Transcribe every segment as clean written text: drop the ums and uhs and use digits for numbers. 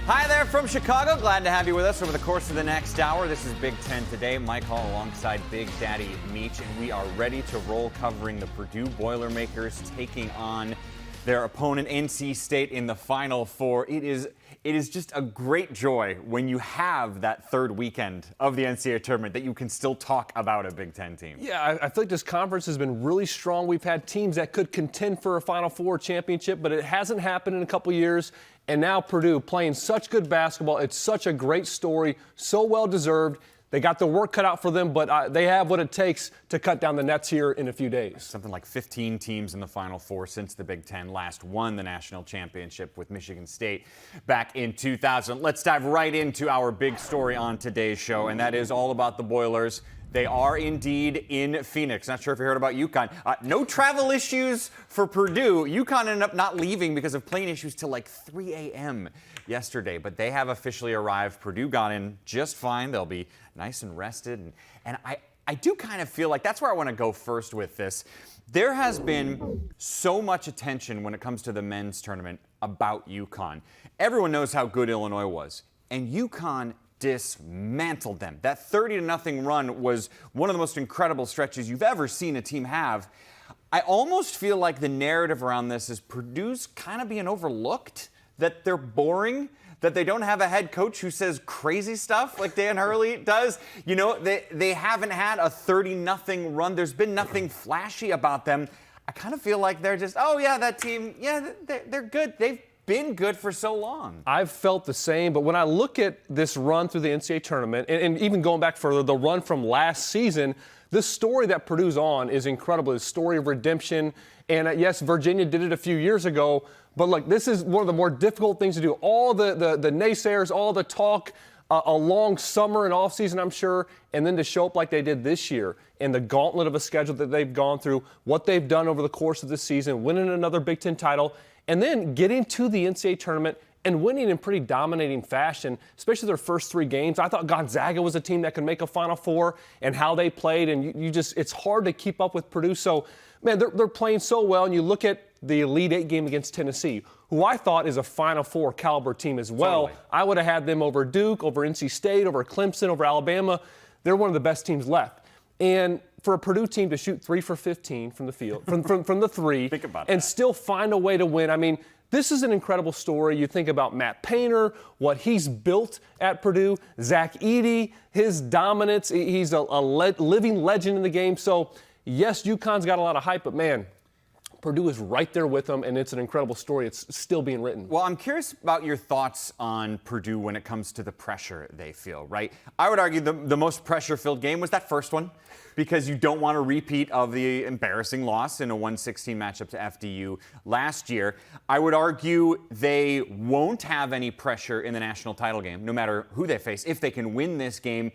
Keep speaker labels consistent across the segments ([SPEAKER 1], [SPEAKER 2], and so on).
[SPEAKER 1] Hi there from Chicago. Glad to have you with us over the course of the next hour. This is Big Ten Today. Mike Hall alongside Big Daddy Meach, and we are ready to roll covering the Purdue Boilermakers taking on their opponent, NC State, in the Final Four. It is just a great joy when you have that third weekend of the NCAA tournament that you can still talk about a Big Ten team.
[SPEAKER 2] Yeah, I feel like this conference has been really strong. We've had teams that could contend for a Final Four championship, but it hasn't happened in a couple years. And now Purdue playing such good basketball. It's such a great story, so well-deserved. They got the work cut out for them, but they have what it takes to cut down the nets here in a few days.
[SPEAKER 1] Something like 15 teams in the Final Four since the Big Ten last won the national championship with Michigan State back in 2000. Let's dive right into our big story on today's show, and that is all about the Boilers. They are indeed in Phoenix. Not sure if you heard about UConn. No travel issues for Purdue. UConn ended up not leaving because of plane issues till like 3 a.m. yesterday, but they have officially arrived. Purdue got in just fine. They'll be nice and rested. And I do kind of feel like that's where I want to go first with this. There has been so much attention when it comes to the men's tournament about UConn. Everyone knows how good Illinois was, and UConn dismantled them. That 30-0 run was one of the most incredible stretches you've ever seen a team have. I almost feel like the narrative around this is Purdue's kind of being overlooked, that they're boring, that they don't have a head coach who says crazy stuff like Dan Hurley does. You know, they haven't had a 30-0 run. There's been nothing flashy about them. I kind of feel like they're just, oh, yeah, that team, yeah, they're good. They've been good for so long.
[SPEAKER 2] I've felt the same, but when I look at this run through the NCAA tournament, and even going back further, the run from last season, the story that Purdue's on is incredible. The story of redemption. And yes, Virginia did it a few years ago, but look, this is one of the more difficult things to do. All the naysayers, all the talk, a long summer and offseason, I'm sure, and then to show up like they did this year and the gauntlet of a schedule that they've gone through, what they've done over the course of the season, winning another Big Ten title, and then getting to the NCAA tournament and winning in pretty dominating fashion, especially their first three games. I thought Gonzaga was a team that could make a Final Four, and how they played, and it's hard to keep up with Purdue. So, man, they're playing so well, and you look at the Elite Eight game against Tennessee, who I thought is a Final Four caliber team as well.
[SPEAKER 1] Totally.
[SPEAKER 2] I would have had them over Duke, over NC State, over Clemson, over Alabama. They're one of the best teams left. And for a Purdue team to shoot 3 for 15 from the field, from the three,
[SPEAKER 1] Think about
[SPEAKER 2] and
[SPEAKER 1] that.
[SPEAKER 2] still find a way to win. I mean, this is an incredible story. You think about Matt Painter, what he's built at Purdue, Zach Edey, his dominance. He's a living legend in the game. So, yes, UConn's got a lot of hype, but, man, Purdue is right there with them, and it's an incredible story. It's still being written.
[SPEAKER 1] Well, I'm curious about your thoughts on Purdue when it comes to the pressure they feel, right? I would argue the most pressure-filled game was that first one, because you don't want a repeat of the embarrassing loss in a 1-16 matchup to FDU last year. I would argue they won't have any pressure in the national title game, no matter who they face, if they can win this game.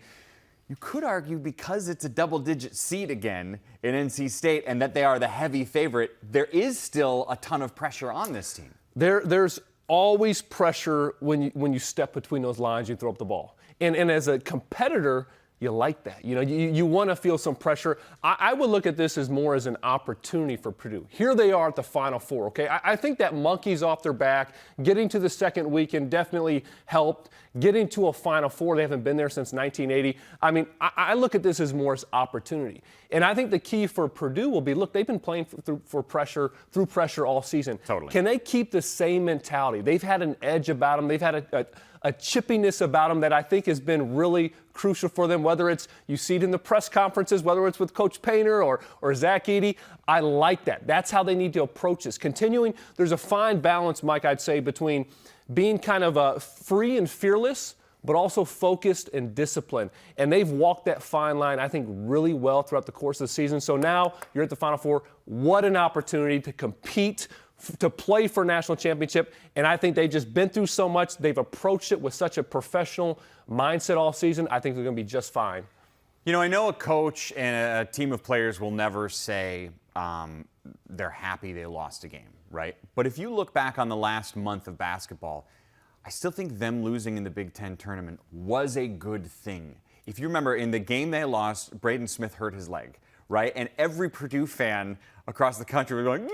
[SPEAKER 1] You could argue because it's a double-digit seed again in NC State and that they are the heavy favorite, there is still a ton of pressure on this team.
[SPEAKER 2] There's always pressure when you step between those lines, you throw up the ball. And as a competitor, you like that. You know, you want to feel some pressure. I would look at this as more as an opportunity for Purdue. Here they are at the Final Four, okay? I think that monkey's off their back. Getting to the second weekend definitely helped. Getting to a Final Four, they haven't been there since 1980. I mean, I look at this as more as opportunity. And I think the key for Purdue will be, look, they've been playing through pressure all season.
[SPEAKER 1] Totally.
[SPEAKER 2] Can they keep the same mentality? They've had an edge about them. They've had a chippiness about them that I think has been really crucial for them, whether it's you see it in the press conferences, whether it's with Coach Painter or Zach Edey. I like that. That's how they need to approach this. Continuing, there's a fine balance, Mike, I'd say, between being kind of free and fearless, but also focused and disciplined. And they've walked that fine line, I think, really well throughout the course of the season. So now you're at the Final Four. What an opportunity to compete, to play for a national championship. And I think they've just been through so much. They've approached it with such a professional mindset all season. I think they're going to be just fine.
[SPEAKER 1] You know, I know a coach and a team of players will never say they're happy they lost a game, right? But if you look back on the last month of basketball, I still think them losing in the Big Ten tournament was a good thing. If you remember, in the game they lost, Braden Smith hurt his leg, right? And every Purdue fan across the country were going,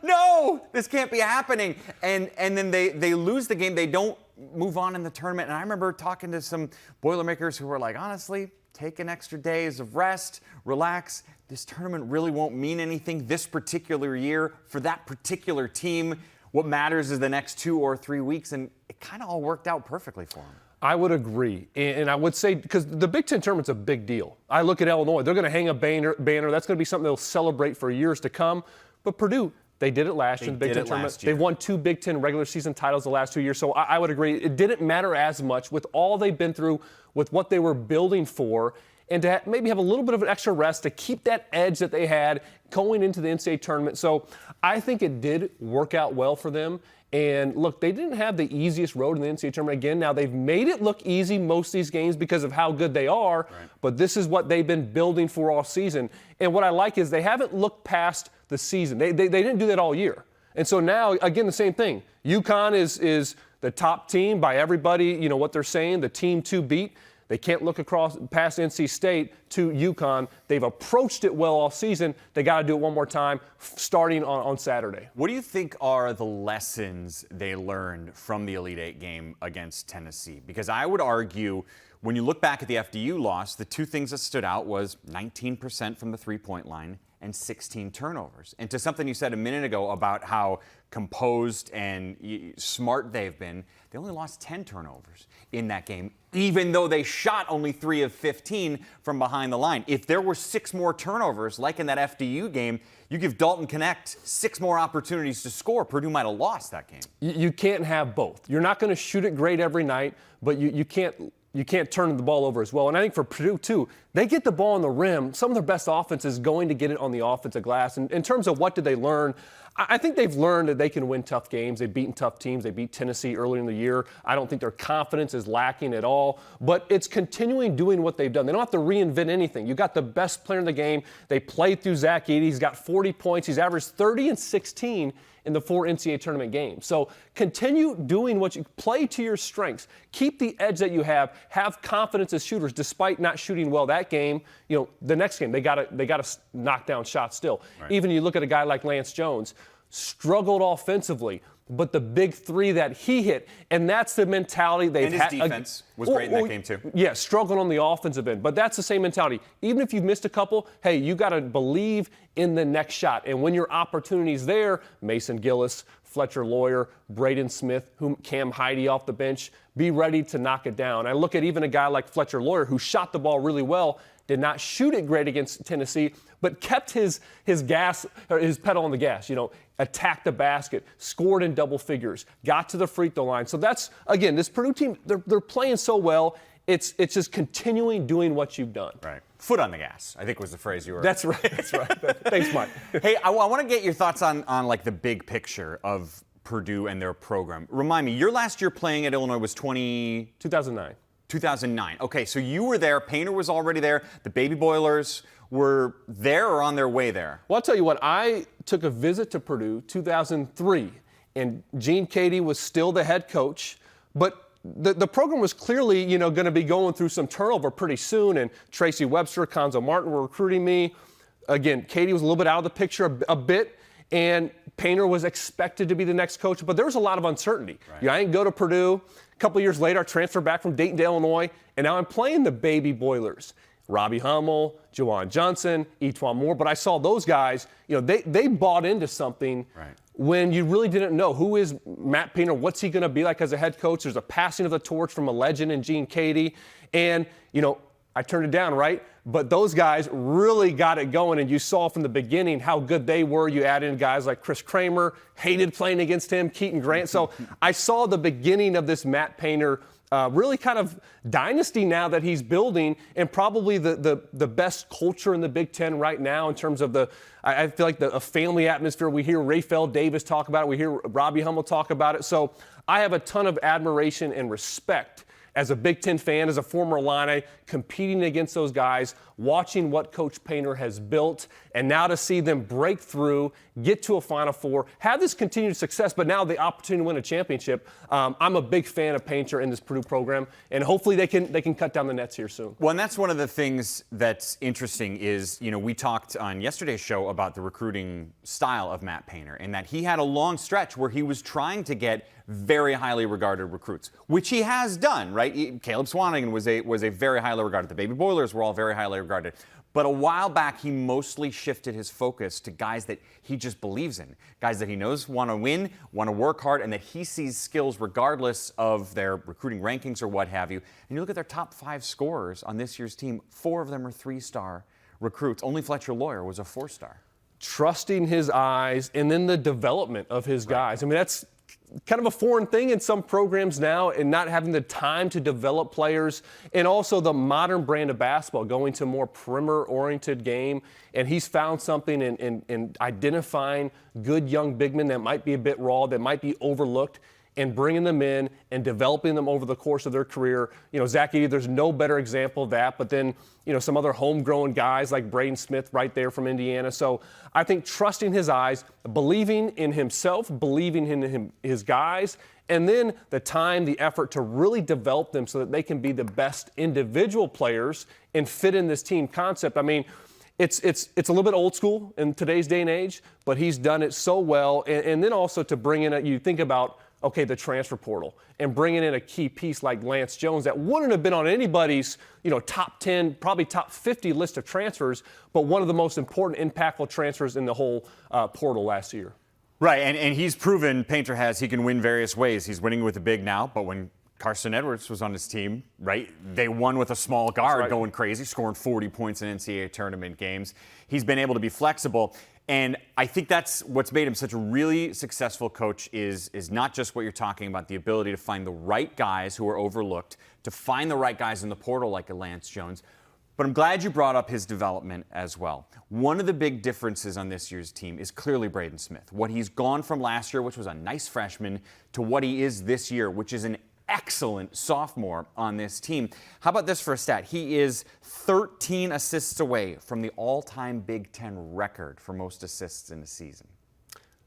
[SPEAKER 1] no, this can't be happening. And then they lose the game. They don't move on in the tournament. And I remember talking to some Boilermakers who were like, honestly, take an extra days of rest, relax. This tournament really won't mean anything this particular year for that particular team. What matters is the next 2 or 3 weeks. And it kind of all worked out perfectly for them.
[SPEAKER 2] I would agree. And I would say, because the Big Ten tournament's a big deal. I look at Illinois. They're going to hang a banner. That's going to be something they'll celebrate for years to come. But Purdue, they did it last year in the Big Ten tournament. They've won 2 Big Ten regular season titles the last 2 years. So I would agree. It didn't matter as much with all they've been through, with what they were building for, and to maybe have a little bit of an extra rest to keep that edge that they had going into the NCAA tournament. So I think it did work out well for them. And look, they didn't have the easiest road in the NCAA tournament. Again, now they've made it look easy most of these games because of how good they are, right. But this is what they've been building for all season. And what I like is they haven't looked past the season. They didn't do that all year. And so now, again, the same thing. UConn is the top team by everybody, you know, what they're saying, the team to beat. They can't look past NC State to UConn. They've approached it well all season. They got to do it one more time, starting on Saturday.
[SPEAKER 1] What do you think are the lessons they learned from the Elite Eight game against Tennessee? Because I would argue, when you look back at the FDU loss, the 2 things that stood out was 19% from the three-point line and 16 turnovers. And to something you said a minute ago about how composed and smart they've been, they only lost 10 turnovers in that game, even though they shot only 3 of 15 from behind the line. If there were 6 more turnovers, like in that FDU game, you give Dalton Connect 6 more opportunities to score, Purdue might have lost that game.
[SPEAKER 2] You can't have both. You're not going to shoot it great every night, but you can't turn the ball over as well. And I think for Purdue, too, they get the ball on the rim. Some of their best offense is going to get it on the offensive glass. And in terms of what did they learn, I think they've learned that they can win tough games. They've beaten tough teams. They beat Tennessee earlier in the year. I don't think their confidence is lacking at all. But it's continuing doing what they've done. They don't have to reinvent anything. You got the best player in the game. They played through Zach Edey. He's got 40 points. He's averaged 30 and 16 in the 4 NCAA tournament games. So continue doing what you play to your strengths. Keep the edge that you have confidence as shooters, despite not shooting well that game. You know, the next game, they got to knock down shots still. Right. Even you look at a guy like Lance Jones, struggled offensively, but the big 3 that he hit, and that's the mentality they've had.
[SPEAKER 1] And his defense was great in that game too.
[SPEAKER 2] Yeah, struggled on the offensive end, but that's the same mentality. Even if you've missed a couple, hey, you got to believe in the next shot. And when your opportunity's there, Mason Gillis, Fletcher Lawyer, Braden Smith, Cam Heide off the bench, be ready to knock it down. I look at even a guy like Fletcher Lawyer, who shot the ball really well, did not shoot it great against Tennessee, but kept his pedal on the gas, you know, attacked the basket, scored in double figures, got to the free throw line. So that's, again, this Purdue team, they're playing so well. It's just continuing doing what you've done.
[SPEAKER 1] Right. Foot on the gas, I think was the phrase you were.
[SPEAKER 2] That's right. That's right. Thanks, Mike.
[SPEAKER 1] Hey, I want to get your thoughts on like the big picture of Purdue and their program. Remind me, your last year playing at Illinois was
[SPEAKER 2] 2009.
[SPEAKER 1] 2009. Okay, so you were there. Painter was already there. The Baby Boilers were there or on their way there?
[SPEAKER 2] Well, I'll tell you what. I took a visit to Purdue 2003, and Gene Cady was still the head coach, but the program was clearly, you know, going to be going through some turnover pretty soon, and Tracy Webster, Conzo Martin were recruiting me. Again, Cady was a little bit out of the picture a bit, and Painter was expected to be the next coach, but there was a lot of uncertainty. Right. I didn't go to Purdue. A couple of years later, I transferred back from Dayton to Illinois, and now I'm playing the Baby Boilers. Robbie Hummel, Juwan Johnson, Etwan Moore, but I saw those guys, you know, they bought into something when you really didn't know who is Matt Painter, what's he going to be like as a head coach. There's a passing of the torch from a legend in Gene Cady, and, you know, I turned it down, right? But those guys really got it going, and you saw from the beginning how good they were. You add in guys like Chris Kramer, hated playing against him, Keaton Grant. So I saw the beginning of this Matt Painter really kind of dynasty now that he's building, and probably the best culture in the Big Ten right now in terms of I feel like a family atmosphere. We hear Raphael Davis talk about it. We hear Robbie Hummel talk about it. So I have a ton of admiration and respect as a Big Ten fan, as a former Illini, competing against those guys, watching what Coach Painter has built, and now to see them break through, get to a Final Four, have this continued success, but now the opportunity to win a championship. I'm a big fan of Painter in this Purdue program, and hopefully they can cut down the nets here soon.
[SPEAKER 1] Well, and that's one of the things that's interesting is, we talked on yesterday's show about the recruiting style of Matt Painter, and that he had a long stretch where he was trying to get very highly regarded recruits, which he has done, right? Caleb Swanigan was a very highly regarded. The Baby Boilers were all very highly regarded. But a while back, he mostly shifted his focus to guys that he just believes in, guys that he knows want to win, want to work hard, and that he sees skills regardless of their recruiting rankings or what have you. And you look at their top 5 scorers on this year's team, 4 of them are 3-star recruits. Only Fletcher Lawyer was a 4-star.
[SPEAKER 2] Trusting his eyes and then the development of his guys. I mean, that's kind of a foreign thing in some programs now, and not having the time to develop players, and also the modern brand of basketball going to a more perimeter-oriented game. And he's found something in identifying good young big men that might be a bit raw, that might be overlooked, and bringing them in and developing them over the course of their career. Zach Edey, there's no better example of that. But then, some other homegrown guys like Braden Smith right there from Indiana. So I think trusting his eyes, believing in himself, believing in his guys, and then the time, the effort to really develop them so that they can be the best individual players and fit in this team concept. I mean, it's a little bit old school in today's day and age, but he's done it so well. And then also to bring in, you think about, okay, the transfer portal, and bringing in a key piece like Lance Jones that wouldn't have been on anybody's, top 10, probably top 50 list of transfers, but one of the most important, impactful transfers in the whole portal last year.
[SPEAKER 1] Right, and he's proven, Painter he can win various ways. He's winning with the big now, but when Carson Edwards was on his team, right, they won with a small guard going crazy, scoring 40 points in NCAA tournament games. He's been able to be flexible. And I think that's what's made him such a really successful coach is not just what you're talking about, the ability to find the right guys who are overlooked, to find the right guys in the portal like a Lance Jones. But I'm glad you brought up his development as well. One of the big differences on this year's team is clearly Braden Smith. What he's gone from last year, which was a nice freshman, to what he is this year, which is an excellent sophomore on this team. How about this for a stat? He is 13 assists away from the all-time Big Ten record for most assists in a season.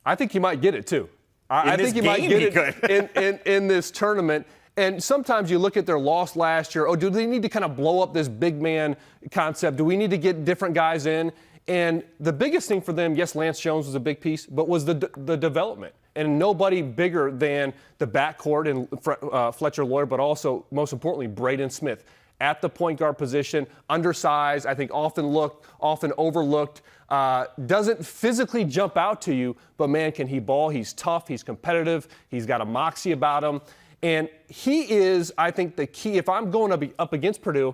[SPEAKER 2] I think he might get it, too. I think he might get it in this tournament. And sometimes you look at their loss last year, do they need to kind of blow up this big man concept? Do we need to get different guys in? And the biggest thing for them, yes, Lance Jones was a big piece, but was the development. And nobody bigger than the backcourt and Fletcher Lawyer, but also, most importantly, Braden Smith at the point guard position, undersized, I think often overlooked, doesn't physically jump out to you, but man, can he ball? He's tough, he's competitive, he's got a moxie about him. And he is, I think, the key. If I'm going up against Purdue,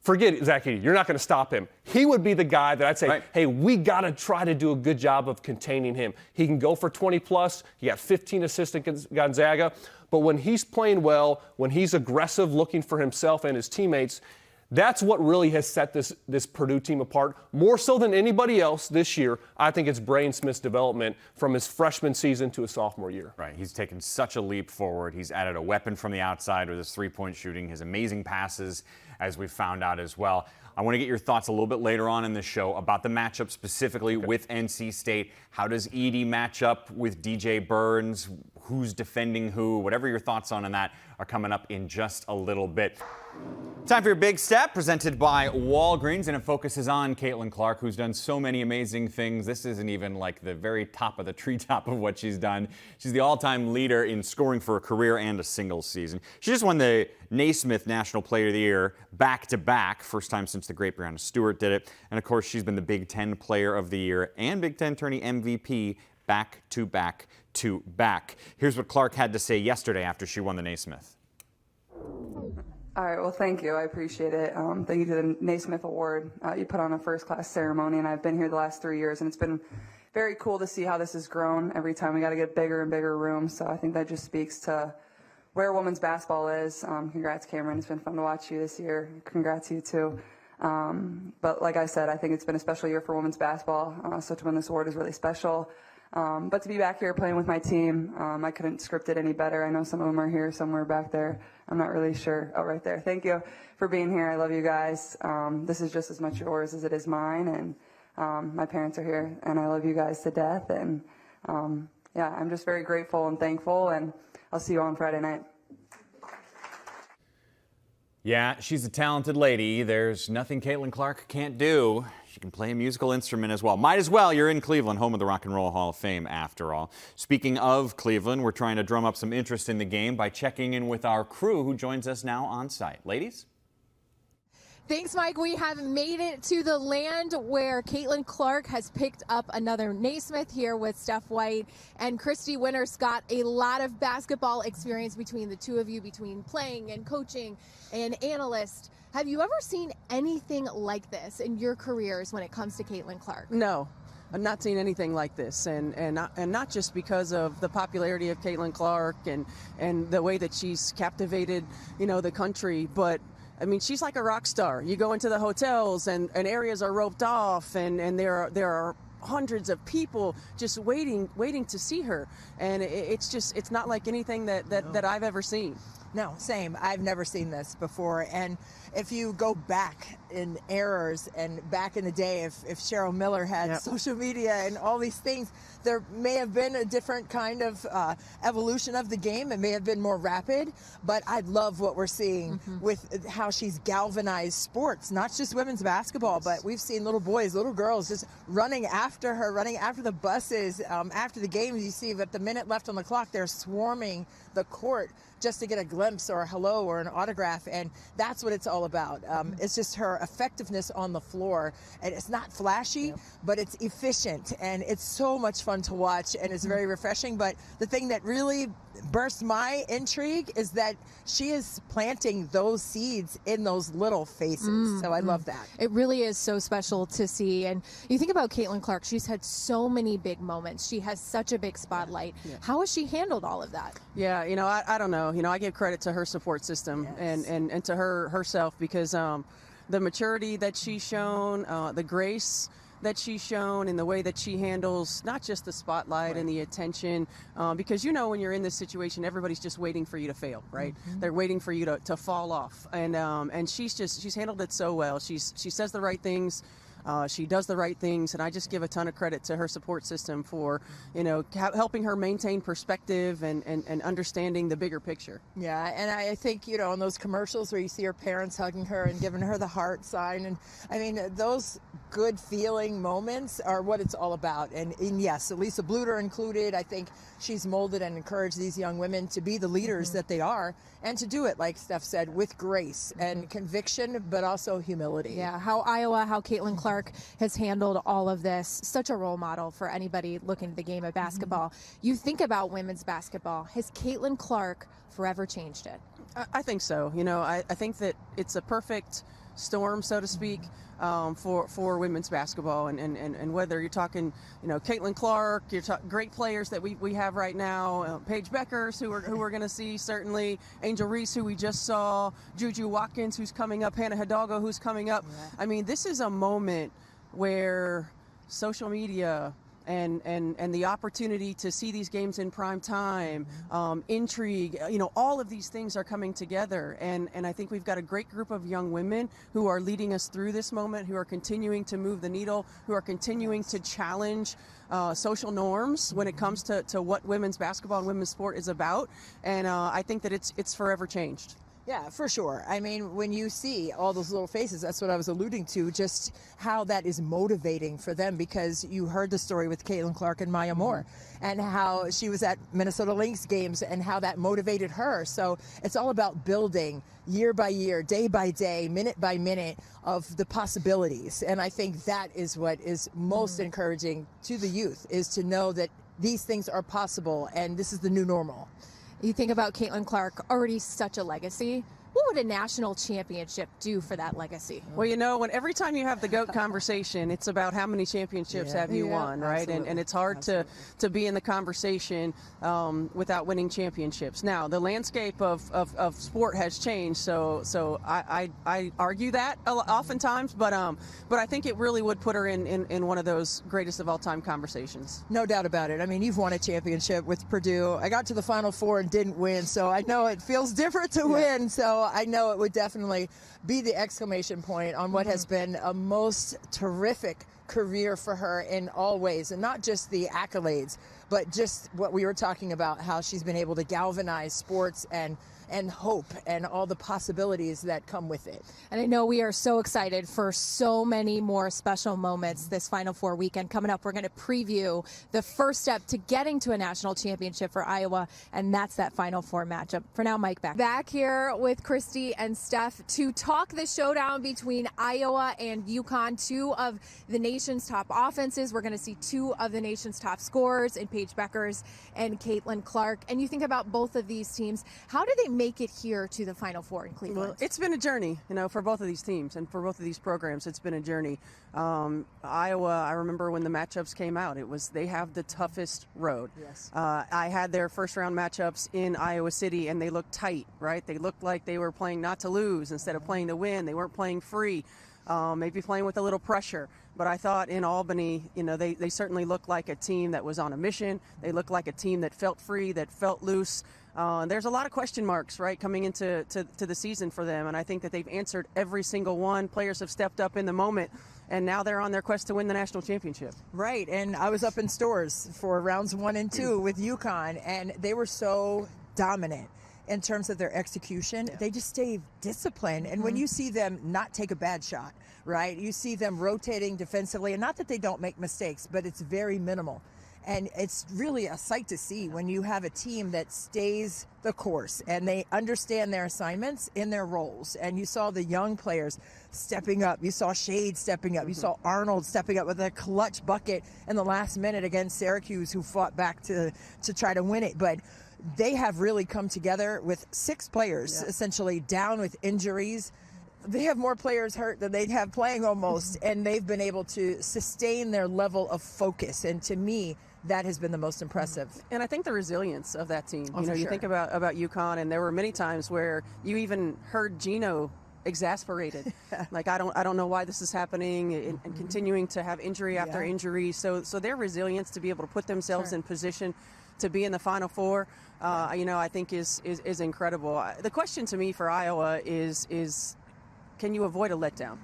[SPEAKER 2] forget it, Zach Edey. You're not going to stop him. He would be the guy that I'd say, hey, we got to try to do a good job of containing him. He can go for 20-plus. He got 15 assists against Gonzaga. But when he's playing well, when he's aggressive, looking for himself and his teammates, that's what really has set this Purdue team apart. More so than anybody else this year, I think it's Braden Smith's development from his freshman season to his sophomore year.
[SPEAKER 1] Right. He's taken such a leap forward. He's added a weapon from the outside with his three-point shooting, his amazing passes, as we found out as well. I want to get your thoughts a little bit later on in the show about the matchup specifically with NC State. How does Edey match up with DJ Burns? Who's defending who? Whatever your thoughts on that are coming up in just a little bit. Time for your Big Step, presented by Walgreens, and it focuses on Caitlin Clark, who's done so many amazing things. This isn't even like the very top of the treetop of what she's done. She's the all-time leader in scoring for a career and a singles season. She just won the Naismith National Player of the Year back-to-back, first time since the great Brianna Stewart did it. And, of course, she's been the Big Ten Player of the Year and Big Ten Tourney MVP back-to-back. Here's what Clark had to say yesterday after she won the Naismith.
[SPEAKER 3] All right, well, thank you. I appreciate it. Thank you to the Naismith Award. You put on a first-class ceremony, and I've been here the last 3 years, and it's been very cool to see how this has grown. Every time we got to get bigger and bigger rooms, so I think that just speaks to where women's basketball is. Congrats, Cameron. It's been fun to watch you this year. Congrats, you too. But like I said, I think it's been a special year for women's basketball, so to win this award is really special. But to be back here playing with my team, I couldn't script it any better. I know some of them are here somewhere back there. I'm not really sure. Oh, right there. Thank you for being here. I love you guys. This is just as much yours as it is mine. And my parents are here, and I love you guys to death. And yeah, I'm just very grateful and thankful. And I'll see you on Friday night.
[SPEAKER 1] Yeah, she's a talented lady. There's nothing Caitlin Clark can't do. She can play a musical instrument as well. Might as well. You're in Cleveland, home of the Rock and Roll Hall of Fame, after all. Speaking of Cleveland, we're trying to drum up some interest in the game by checking in with our crew who joins us now on site. Ladies?
[SPEAKER 4] Thanks, Mike. We have made it to the land where Caitlin Clark has picked up another Naismith here with Steph White and Christy Winters. Got a lot of basketball experience between the two of you, between playing and coaching and analyst. Have you ever seen anything like this in your careers when it comes to Caitlin Clark?
[SPEAKER 5] No. I've not seen anything like this, and not just because of the popularity of Caitlin Clark and the way that she's captivated, the country, but I mean, she's like a rock star. You go into the hotels and areas are roped off, and there are hundreds of people just waiting to see her, and it's not like anything that I've ever seen.
[SPEAKER 6] No, same. I've never seen this before. And if you go back in eras and back in the day, if Cheryl Miller had social media and all these things, there may have been a different kind of evolution of the game. It may have been more rapid, but I love what we're seeing with how she's galvanized sports, not just women's basketball, but we've seen little boys, little girls just running after her, running after the buses. After the games, you see that the minute left on the clock, they're swarming the court just to get a glimpse or a hello or an autograph, and that's what it's all about. It's just her effectiveness on the floor, and it's not flashy, but it's efficient, and it's so much fun to watch, and it's very refreshing. But the thing that really burst my intrigue is that she is planting those seeds in those little faces. So I love that.
[SPEAKER 4] It really is so special to see. And you think about Caitlin Clark, she's had so many big moments. She has such a big spotlight. How has she handled all of that?
[SPEAKER 5] Yeah, I don't know. I give credit to her support system and to herself, because the maturity that she's shown, the grace that she's shown, in the way that she handles not just the spotlight and the attention, because when you're in this situation, everybody's just waiting for you to fail, right? They're waiting for you to fall off, and she's handled it so well. She says the right things. She does the right things, and I just give a ton of credit to her support system for, helping her maintain perspective and understanding the bigger picture.
[SPEAKER 6] Yeah, and I think, in those commercials where you see her parents hugging her and giving her the heart sign, and I mean, those good feeling moments are what it's all about. And yes, Lisa Bluter included, I think she's molded and encouraged these young women to be the leaders that they are, and to do it, like Steph said, with grace and conviction, but also humility.
[SPEAKER 4] Yeah, how Caitlin Clark has handled all of this. Such a role model for anybody looking at the game of basketball. You think about women's basketball. Has Caitlin Clark forever changed it?
[SPEAKER 5] I think so. I think that it's a perfect storm, so to speak, for women's basketball, and whether you're talking, Caitlin Clark, you're talking great players that we have right now, Paige Beckers, who we're going to see, certainly Angel Reese, who we just saw, Juju Watkins, who's coming up, Hannah Hidalgo, who's coming up. I mean, this is a moment where social media and the opportunity to see these games in prime time, intrigue, all of these things are coming together. And I think we've got a great group of young women who are leading us through this moment, who are continuing to move the needle, who are continuing to challenge social norms when it comes to what women's basketball and women's sport is about. And I think that it's forever changed.
[SPEAKER 6] Yeah, for sure. I mean, when you see all those little faces, that's what I was alluding to, just how that is motivating for them, because you heard the story with Caitlin Clark and Maya Moore, and how she was at Minnesota Lynx games and how that motivated her. So it's all about building year by year, day by day, minute by minute of the possibilities. And I think that is what is most encouraging to the youth, is to know that these things are possible and this is the new normal.
[SPEAKER 4] You think about Caitlin Clark, already such a legacy. would a national championship do for that legacy?
[SPEAKER 5] Well, you know, every time you have the GOAT conversation, it's about how many championships have you won, right? And it's hard to be in the conversation without winning championships. Now, the landscape of sport has changed, so I argue that oftentimes, but I think it really would put her in one of those greatest of all time conversations.
[SPEAKER 6] No doubt about it. I mean, you've won a championship with Purdue. I got to the Final Four and didn't win, so I know it feels different to win. So I know it would definitely be the exclamation point on what has been a most terrific career for her in all ways, and not just the accolades, but just what we were talking about, how she's been able to galvanize sports and hope and all the possibilities that come with it.
[SPEAKER 4] And I know we are so excited for so many more special moments this Final Four weekend. Coming up, we're going to preview the first step to getting to a national championship for Iowa, and that's that Final Four matchup. For now, Mike, back here with Christy and Steph to talk the showdown between Iowa and UConn, two of the nation's top offenses. We're going to see two of the nation's top scorers in Paige Bueckers and Caitlin Clark. And you think about both of these teams, how do they make it here to the Final Four in Cleveland?
[SPEAKER 5] Well, it's been a journey, you know, for both of these teams and for both of these programs. It's been a journey. Iowa, I remember when the matchups came out, they have the toughest road.
[SPEAKER 6] Yes.
[SPEAKER 5] I had their first round matchups in Iowa City, and they looked tight, right? They looked like they were playing not to lose instead of playing to win. They weren't playing free, maybe playing with a little pressure. But I thought in Albany, you know, they certainly looked like a team that was on a mission. They looked like a team that felt free, that felt loose. There's a lot of question marks, right, coming into the season for them, and I think that they've answered every single one. Players have stepped up in the moment, and now they're on their quest to win the national championship.
[SPEAKER 6] Right, and I was up in Stores for rounds 1 and 2 with UConn, and they were so dominant in terms of their execution. They just stayed disciplined, and when you see them not take a bad shot, right, you see them rotating defensively, and not that they don't make mistakes, but it's very minimal. And it's really a sight to see when you have a team that stays the course and they understand their assignments in their roles. And you saw the young players stepping up. You saw Shade stepping up. You saw Arnold stepping up with a clutch bucket in the last minute against Syracuse, who fought back to try to win it. But they have really come together with 6 players essentially down with injuries. They have more players hurt than they'd have playing almost, and they've been able to sustain their level of focus. And to me, that has been the most impressive.
[SPEAKER 5] And I think the resilience of that team.
[SPEAKER 6] Oh,
[SPEAKER 5] you know,
[SPEAKER 6] for
[SPEAKER 5] you
[SPEAKER 6] sure.
[SPEAKER 5] think about UConn, and there were many times where you even heard Gino exasperated. Like, I don't know why this is happening, and continuing to have injury after injury. So their resilience to be able to put themselves in position to be in the Final Four, you know, I think is incredible. The question to me for Iowa is can you avoid a letdown?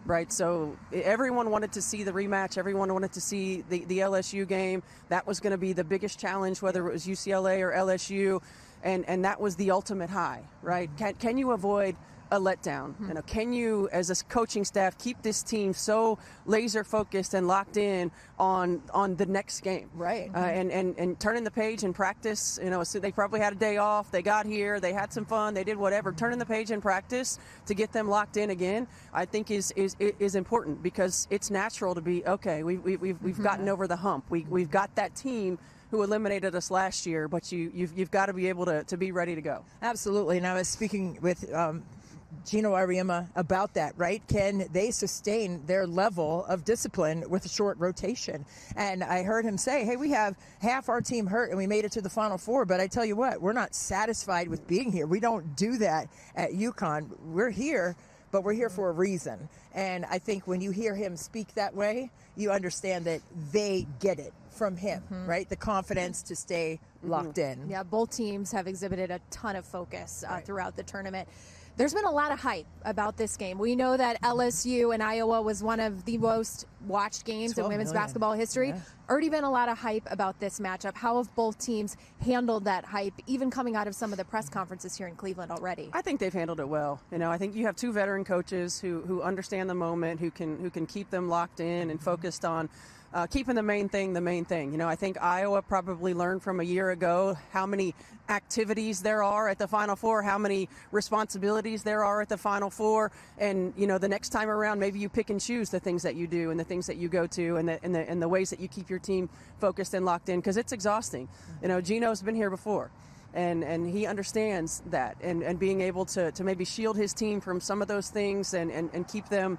[SPEAKER 5] Right. So everyone wanted to see the rematch. Everyone wanted to see the LSU game. That was going to be the biggest challenge, whether it was UCLA or LSU, and that was the ultimate high, right? Can you avoid a letdown? You know, can you, as a coaching staff, keep this team so laser focused and locked in on the next game?
[SPEAKER 6] Right.
[SPEAKER 5] And turning the page in practice. You know, so they probably had a day off. They got here. They had some fun. They did whatever. Turning the page in practice to get them locked in again, I think is important, because it's natural to be okay. We've gotten over the hump. We've got that team who eliminated us last year, but you've got to be able to be ready to go.
[SPEAKER 6] Absolutely. And I was speaking with Gino Ariema about that, right? Can they sustain their level of discipline with a short rotation? And I heard him say, hey, we have half our team hurt and we made it to the Final Four, but I tell you what, we're not satisfied with being here. We don't do that at UConn. We're here, but we're here for a reason. And I think when you hear him speak that way, you understand that they get it from him, right? The confidence to stay locked in.
[SPEAKER 4] Yeah, both teams have exhibited a ton of focus throughout the tournament. There's been a lot of hype about this game. We know that LSU and Iowa was one of the most watched games in women's basketball history. Already been a lot of hype about this matchup. How have both teams handled that hype, even coming out of some of the press conferences here in Cleveland already?
[SPEAKER 5] I think they've handled it well. You know, I think you have 2 veteran coaches who understand the moment, who can keep them locked in and focused on keeping the main thing. You know, I think Iowa probably learned from a year ago how many activities there are at the Final Four, how many responsibilities there are at the Final Four, and you know, the next time around, maybe you pick and choose the things that you do and the things that you go to, and the ways that you keep your team focused and locked in, because it's exhausting. You know, Gino's been here before. And he understands that, and being able to maybe shield his team from some of those things and keep them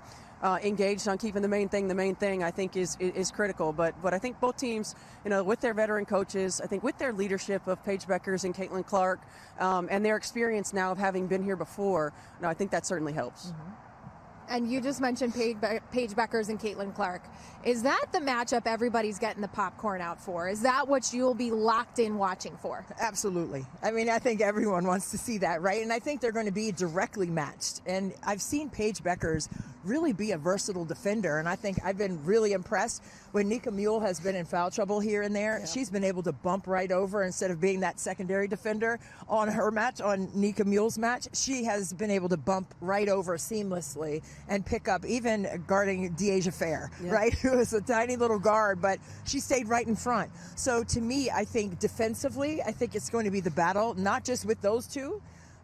[SPEAKER 5] engaged on keeping the main thing, I think is critical. But I think both teams, with their veteran coaches, I think with their leadership of Paige Beckers and Caitlin Clark, and their experience now of having been here before, I think that certainly helps.
[SPEAKER 4] Mm-hmm. And you just mentioned Paige Beckers and Caitlin Clark. Is that the matchup everybody's getting the popcorn out for? Is that what you'll be locked in watching for?
[SPEAKER 6] Absolutely. I mean, I think everyone wants to see that, right? And I think they're going to be directly matched. And I've seen Paige Beckers really be a versatile defender, and I think I've been really impressed when Nika Mule has been in foul trouble here and there. Yeah. She's been able to bump right over instead of being that secondary defender on her match, on Nika Mule's match. She has been able to bump right over seamlessly and pick up, even guarding Deasia Fair, right? Who is a tiny little guard, but she stayed right in front. So to me, I think defensively, I think it's going to be the battle, not just with those two,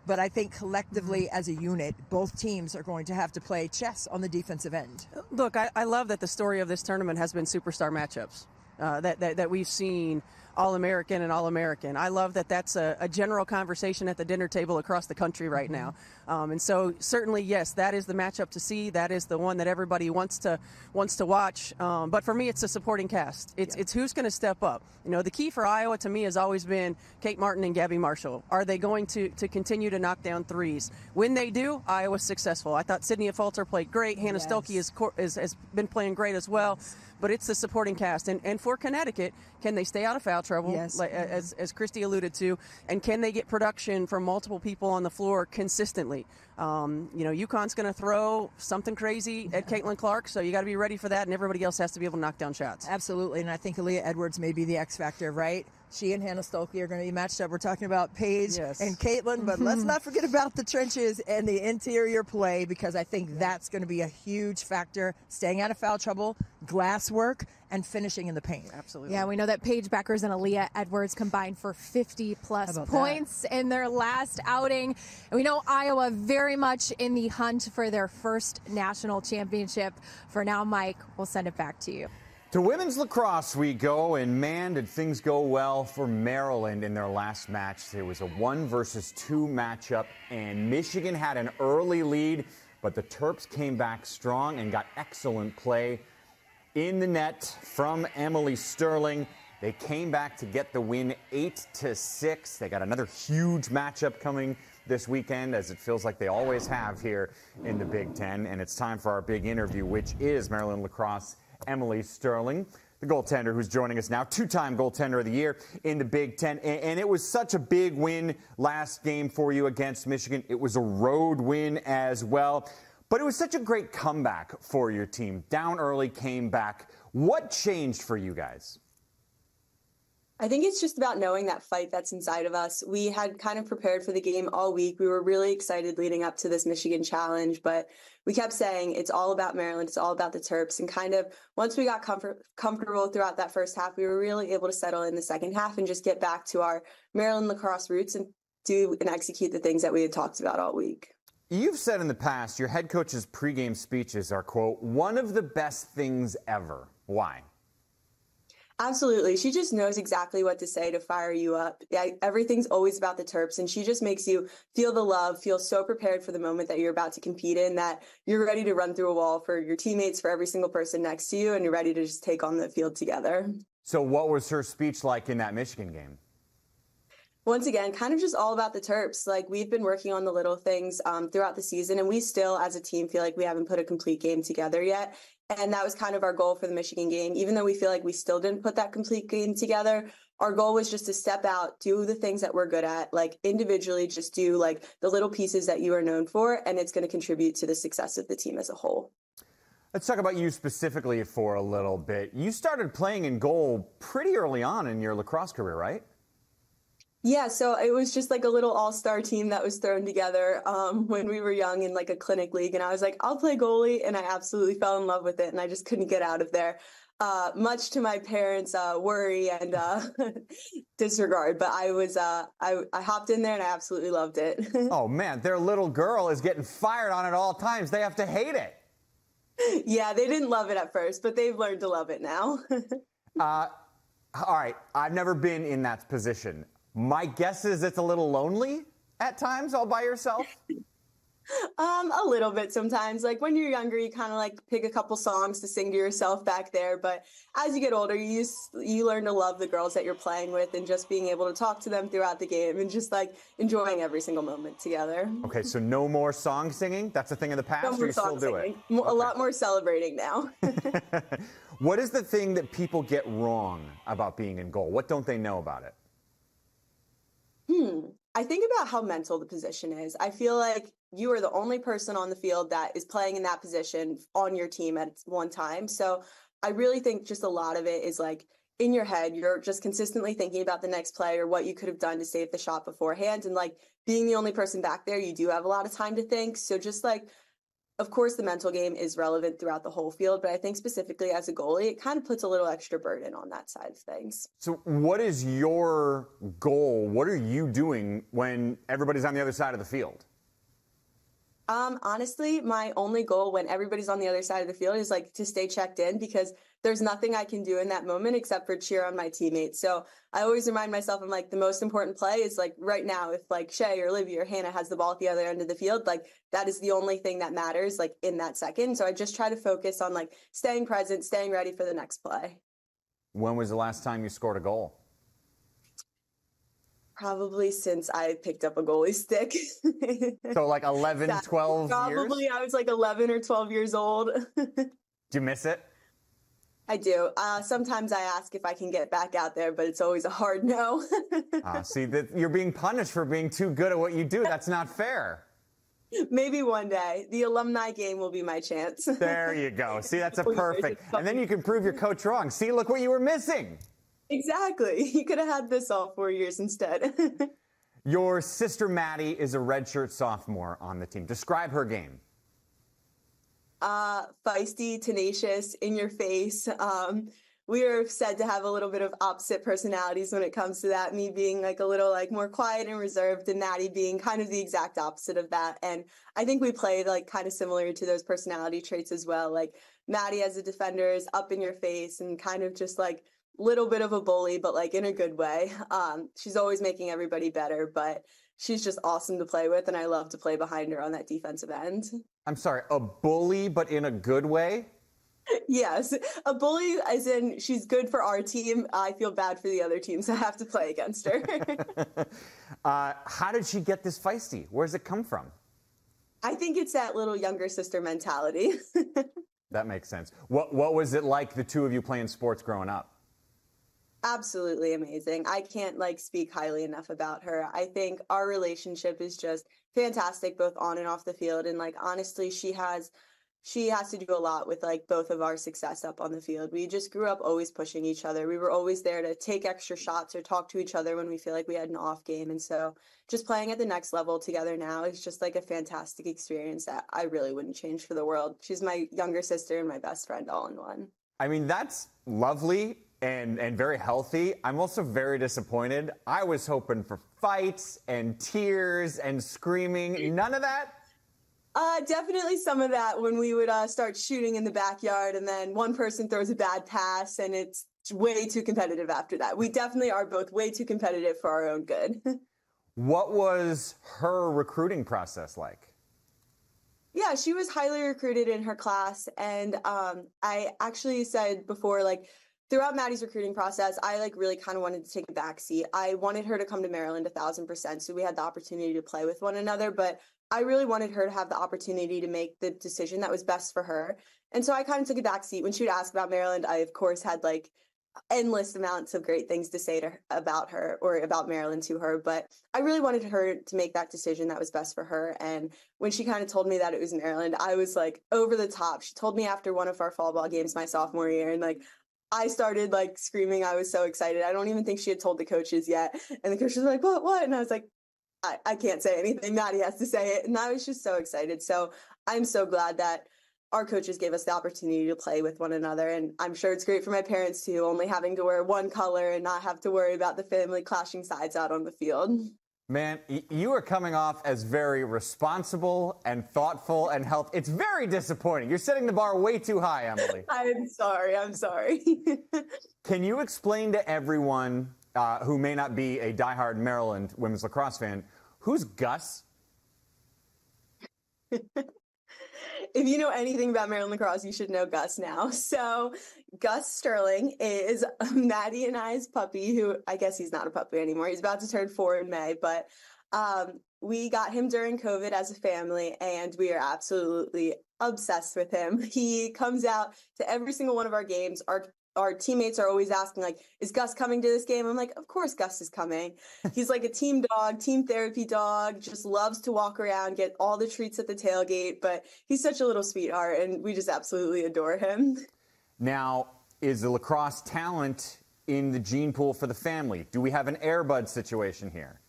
[SPEAKER 6] but I think collectively as a unit, both teams are going to have to play chess on the defensive end.
[SPEAKER 5] Look, I love that the story of this tournament has been superstar matchups, that we've seen All-American and All-American. I love that that's a general conversation at the dinner table across the country right now. And so certainly, yes, that is the matchup to see. That is the one that everybody wants to watch. But for me, it's a supporting cast. It's who's going to step up. The key for Iowa to me has always been Kate Martin and Gabby Marshall. Are they going to continue to knock down threes? When they do, Iowa's successful. I thought Sydney Falter played great. Hannah Stolke has been playing great as well. But it's the supporting cast. And for Connecticut, can they stay out of foul trouble, as Christy alluded to, and can they get production from multiple people on the floor consistently? UConn's going to throw something crazy at Caitlin Clark, so you got to be ready for that, and everybody else has to be able to knock down shots.
[SPEAKER 6] Absolutely, and I think Aaliyah Edwards may be the X factor, right? She and Hannah Stolke are going to be matched up. We're talking about Paige and Caitlin, but let's not forget about the trenches and the interior play, because I think that's going to be a huge factor. Staying out of foul trouble, glass work, and finishing in the paint.
[SPEAKER 5] Absolutely.
[SPEAKER 4] Yeah, we know that Paige Beckers and Aaliyah Edwards combined for 50-plus points in their last outing. And we know Iowa very much in the hunt for their first national championship. For now, Mike, we'll send it back to you.
[SPEAKER 1] To women's lacrosse we go, and man, did things go well for Maryland in their last match. It was a 1-versus-2 matchup, and Michigan had an early lead, but the Terps came back strong and got excellent play in the net from Emily Sterling. They came back to get the win 8-6. They got another huge matchup coming this weekend, as it feels like they always have here in the Big Ten. And it's time for our big interview, which is Maryland lacrosse Emily Sterling, the goaltender who's joining us now, two-time goaltender of the year in the Big Ten. And it was such a big win last game for you against Michigan. It was a road win as well. But it was such a great comeback for your team. Down early, came back. What changed for you guys?
[SPEAKER 7] I think it's just about knowing that fight that's inside of us. We had kind of prepared for the game all week. We were really excited leading up to this Michigan challenge, but we kept saying it's all about Maryland, it's all about the Terps. And kind of once we got comfortable throughout that first half, we were really able to settle in the second half and just get back to our Maryland lacrosse roots and do and execute the things that we had talked about all week.
[SPEAKER 1] You've said in the past your head coach's pregame speeches are, quote, one of the best things ever. Why?
[SPEAKER 7] Absolutely. She just knows exactly what to say to fire you up. Yeah, everything's always about the Terps, and she just makes you feel the love, feel so prepared for the moment that you're about to compete in, that you're ready to run through a wall for your teammates, for every single person next to you, and you're ready to just take on the field together.
[SPEAKER 1] So what was her speech like in that Michigan game?
[SPEAKER 7] Once again, kind of just all about the Terps. Like, we've been working on the little things throughout the season, and we still, as a team, feel like we haven't put a complete game together yet. And that was kind of our goal for the Michigan game. Even though we feel like we still didn't put that complete game together, our goal was just to step out, do the things that we're good at, like individually just do like the little pieces that you are known for, and it's going to contribute to the success of the team as a whole.
[SPEAKER 1] Let's talk about you specifically for a little bit. You started playing in goal pretty early on in your lacrosse career, right?
[SPEAKER 7] Yeah, so it was just like a little all-star team that was thrown together when we were young in like a clinic league. And I was like, I'll play goalie. And I absolutely fell in love with it. And I just couldn't get out of there, much to my parents' worry and disregard. But I hopped in there and I absolutely loved it.
[SPEAKER 1] Oh, man, their little girl is getting fired on at all times. They have to hate it.
[SPEAKER 7] Yeah, they didn't love it at first, but they've learned to love it now.
[SPEAKER 1] All right, I've never been in that position. My guess is it's a little lonely at times all by yourself.
[SPEAKER 7] A little bit sometimes. Like when you're younger, you kind of like pick a couple songs to sing to yourself back there. But as you get older, you learn to love the girls that you're playing with and just being able to talk to them throughout the game and just like enjoying every single moment together.
[SPEAKER 1] Okay, so no more song singing? That's a thing of the past, or you still do it?
[SPEAKER 7] A lot more celebrating now.
[SPEAKER 1] What is the thing that people get wrong about being in goal? What don't they know about it?
[SPEAKER 7] I think about how mental the position is. I feel like you are the only person on the field that is playing in that position on your team at one time. So I really think just a lot of it is like in your head, you're just consistently thinking about the next play or what you could have done to save the shot beforehand. And like being the only person back there, you do have a lot of time to think. So just like, of course, the mental game is relevant throughout the whole field, but I think specifically as a goalie, it kind of puts a little extra burden on that side of things.
[SPEAKER 1] So what is your goal? What are you doing when everybody's on the other side of the field?
[SPEAKER 7] Honestly, my only goal when everybody's on the other side of the field is like to stay checked in because there's nothing I can do in that moment except for cheer on my teammates. So I always remind myself, I'm like, the most important play is like right now, if like Shay or Livy or Hannah has the ball at the other end of the field, like that is the only thing that matters like in that second. So I just try to focus on like staying present, staying ready for the next play.
[SPEAKER 1] When was the last time you scored a goal?
[SPEAKER 7] Probably since I picked up a goalie stick.
[SPEAKER 1] So like 11, 12 years?
[SPEAKER 7] Probably I was like 11 or 12 years old.
[SPEAKER 1] Do you miss it?
[SPEAKER 7] I do. Sometimes I ask if I can get back out there, but it's always a hard no.
[SPEAKER 1] See, you're being punished for being too good at what you do. That's not fair.
[SPEAKER 7] Maybe one day. The alumni game will be my chance.
[SPEAKER 1] There you go. See, that's a perfect. And then you can prove your coach wrong. See, look what you were missing.
[SPEAKER 7] Exactly. You could have had this all 4 years instead.
[SPEAKER 1] Your sister Maddie is a redshirt sophomore on the team. Describe her game.
[SPEAKER 7] Feisty, tenacious, in your face. We are said to have a little bit of opposite personalities when it comes to that. Me being like a little like more quiet and reserved, and Maddie being kind of the exact opposite of that. And I think we played like kind of similar to those personality traits as well. Like Maddie as a defender is up in your face and kind of just like little bit of a bully, but like in a good way. She's always making everybody better, but she's just awesome to play with, and I love to play behind her on that defensive end.
[SPEAKER 1] I'm sorry, a bully, but in a good way?
[SPEAKER 7] Yes, a bully as in she's good for our team. I feel bad for the other teams I have to play against her.
[SPEAKER 1] How did she get this feisty? Where does it come from?
[SPEAKER 7] I think it's that little younger sister mentality.
[SPEAKER 1] That makes sense. What was it like, the two of you playing sports growing up?
[SPEAKER 7] Absolutely amazing. I can't like speak highly enough about her. I think our relationship is just fantastic, both on and off the field. And like, honestly, she has to do a lot with like both of our success up on the field. We just grew up always pushing each other. We were always there to take extra shots or talk to each other when we feel like we had an off game. And so just playing at the next level together now is just like a fantastic experience that I really wouldn't change for the world. She's my younger sister and my best friend all in one.
[SPEAKER 1] I mean, that's lovely and very healthy. I'm also very disappointed. I was hoping for fights and tears and screaming. None of that?
[SPEAKER 7] Definitely some of that when we would start shooting in the backyard and then one person throws a bad pass and it's way too competitive after that. We definitely are both way too competitive for our own good.
[SPEAKER 1] What was her recruiting process like?
[SPEAKER 7] Yeah, she was highly recruited in her class. And I actually said before, like, throughout Maddie's recruiting process, I like really kind of wanted to take a backseat. I wanted her to come to Maryland 1,000%, so we had the opportunity to play with one another, but I really wanted her to have the opportunity to make the decision that was best for her. And so I kind of took a backseat. When she would ask about Maryland, I of course had like endless amounts of great things to say to her, about her or about Maryland to her, but I really wanted her to make that decision that was best for her. And when she kind of told me that it was Maryland, I was like over the top. She told me after one of our fall ball games my sophomore year, and like I started like screaming. I was so excited. I don't even think she had told the coaches yet. And the coaches were like, what? And I was like, I can't say anything. Maddie has to say it. And I was just so excited. So I'm so glad that our coaches gave us the opportunity to play with one another. And I'm sure it's great for my parents too, only having to wear one color and not have to worry about the family clashing sides out on the field.
[SPEAKER 1] Man, you are coming off as very responsible and thoughtful and healthy. It's very disappointing. You're setting the bar way too high, Emily.
[SPEAKER 7] I'm sorry.
[SPEAKER 1] Can you explain to everyone who may not be a diehard Maryland women's lacrosse fan, who's Gus?
[SPEAKER 7] If you know anything about Maryland lacrosse, you should know Gus now. So Gus Sterling is Maddie and I's puppy, who I guess he's not a puppy anymore. He's about to turn 4 in May, but we got him during COVID as a family, and we are absolutely obsessed with him. He comes out to every single one of our games. Our teammates are always asking, like, is Gus coming to this game? I'm like, of course Gus is coming. He's like a team dog, team therapy dog, just loves to walk around, get all the treats at the tailgate, but he's such a little sweetheart, and we just absolutely adore him.
[SPEAKER 1] Now, is the lacrosse talent in the gene pool for the family? Do we have an Air Bud situation here?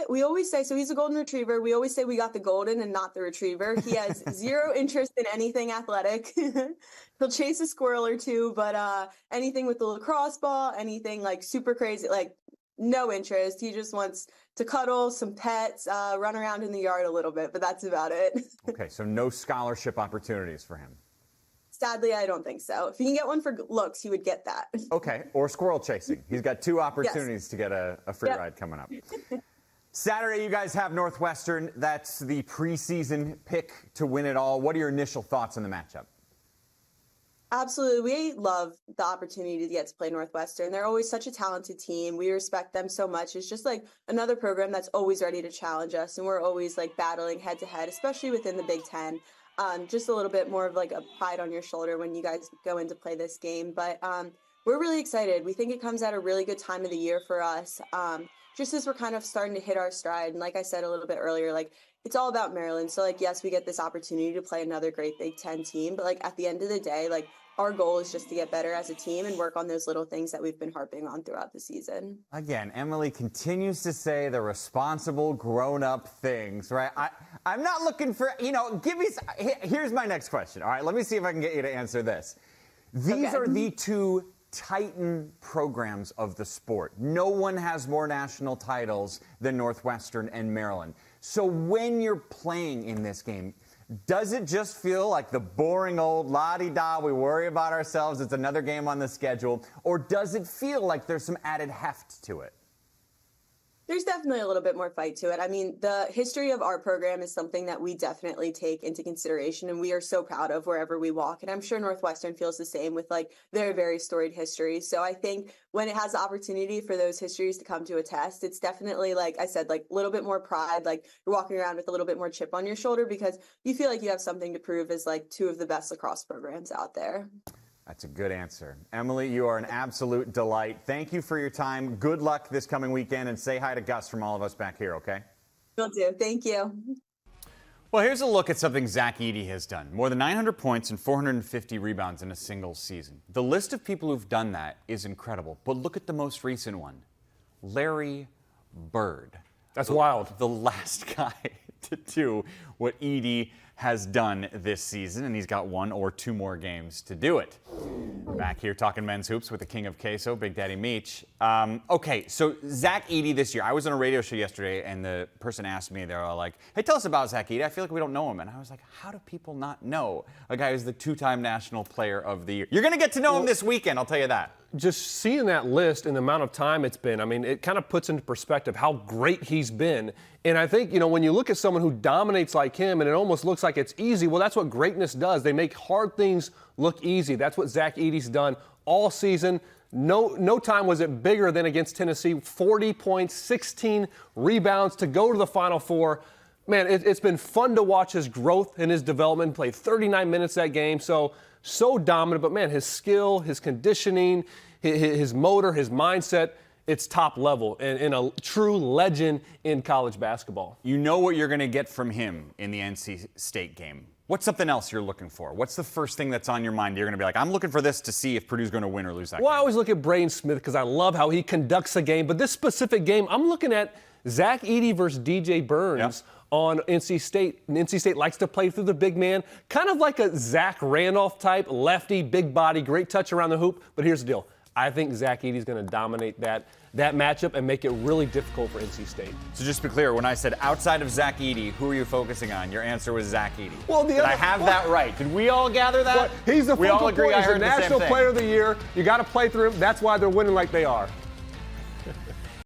[SPEAKER 7] We always say, so he's a golden retriever. We always say we got the golden and not the retriever. He has zero interest in anything athletic. He'll chase a squirrel or two, but anything with the lacrosse ball, anything like super crazy, like no interest. He just wants to cuddle, some pets, run around in the yard a little bit, but that's about it.
[SPEAKER 1] Okay, so no scholarship opportunities for him.
[SPEAKER 7] Sadly, I don't think so. If he can get one for looks, he would get that.
[SPEAKER 1] Okay, or squirrel chasing. He's got 2 opportunities to get a free ride coming up. Saturday, you guys have Northwestern. That's the preseason pick to win it all. What are your initial thoughts on the matchup?
[SPEAKER 7] Absolutely. We love the opportunity to get to play Northwestern. They're always such a talented team. We respect them so much. It's just like another program that's always ready to challenge us, and we're always like battling head to head, especially within the Big Ten. Just a little bit more of like a pride on your shoulder when you guys go in to play this game. But we're really excited. We think it comes at a really good time of the year for us. Just as we're kind of starting to hit our stride. And like I said a little bit earlier, like it's all about Maryland. So like, yes, we get this opportunity to play another great Big Ten team. But like at the end of the day, like our goal is just to get better as a team and work on those little things that we've been harping on throughout the season.
[SPEAKER 1] Again, Emily continues to say the responsible, grown-up things, right? I'm not looking for, here's my next question. All right, let me see if I can get you to answer this. These are the 2 Titan programs of the sport. No one has more national titles than Northwestern and Maryland. So when you're playing in this game, does it just feel like the boring old la-di-da, we worry about ourselves, it's another game on the schedule, or does it feel like there's some added heft to it?
[SPEAKER 7] There's definitely a little bit more fight to it. I mean, the history of our program is something that we definitely take into consideration, and we are so proud of wherever we walk. And I'm sure Northwestern feels the same with like their very storied history. So I think when it has the opportunity for those histories to come to a test, it's definitely, like I said, like a little bit more pride, like you're walking around with a little bit more chip on your shoulder because you feel like you have something to prove as like 2 of the best lacrosse programs out there.
[SPEAKER 1] That's a good answer. Emily, you are an absolute delight. Thank you for your time. Good luck this coming weekend, and say hi to Gus from all of us back here, okay?
[SPEAKER 7] Will do. Thank you.
[SPEAKER 1] Well, here's a look at something Zach Edey has done. More than 900 points and 450 rebounds in a single season. The list of people who've done that is incredible, but look at the most recent one. Larry Bird.
[SPEAKER 2] That's wild.
[SPEAKER 1] The last guy to do what Edey has done this season, and he's got 1 or 2 more games to do it. Back here talking men's hoops with the king of queso, Big Daddy Meach. Okay, so Zach Edey this year. I was on a radio show yesterday, and the person asked me, they were like, hey, tell us about Zach Edey. I feel like we don't know him. And I was like, how do people not know a guy who's the 2-time National Player of the Year? You're going to get to know him this weekend, I'll tell you that.
[SPEAKER 2] Just seeing that list and the amount of time it's been, I mean, it kind of puts into perspective how great he's been. And I think, when you look at someone who dominates like him and it almost looks like it's easy, well, that's what greatness does. They make hard things look easy. That's what Zach Edey's done all season. No time was it bigger than against Tennessee. 40 points, 16 rebounds to go to the Final Four. Man, it's been fun to watch his growth and his development. Played 39 minutes that game, so dominant. But, man, his skill, his conditioning, his motor, his mindset, it's top level and a true legend in college basketball.
[SPEAKER 1] You know what you're going to get from him in the NC State game. What's something else you're looking for? What's the first thing that's on your mind? You're going to be like, I'm looking for this to see if Purdue's going to win or lose that game.
[SPEAKER 2] Well, I always look at Braden Smith because I love how he conducts a game. But this specific game, I'm looking at Zach Edey versus DJ Burns on NC State. And NC State likes to play through the big man, kind of like a Zach Randolph type, lefty, big body, great touch around the hoop. But here's the deal. I think Zach Edey is going to dominate that matchup and make it really difficult for NC State.
[SPEAKER 1] So just to be clear, when I said outside of Zach Edey, who are you focusing on? Your answer was Zach Edey.
[SPEAKER 2] Well,
[SPEAKER 1] Did I have that right? Did we all gather that?
[SPEAKER 2] He's the
[SPEAKER 1] we all
[SPEAKER 2] focal
[SPEAKER 1] agree.
[SPEAKER 2] point.
[SPEAKER 1] I
[SPEAKER 2] He's the
[SPEAKER 1] heard the same
[SPEAKER 2] National
[SPEAKER 1] thing.
[SPEAKER 2] Player of the Year. You got to play through him. That's why they're winning like they are.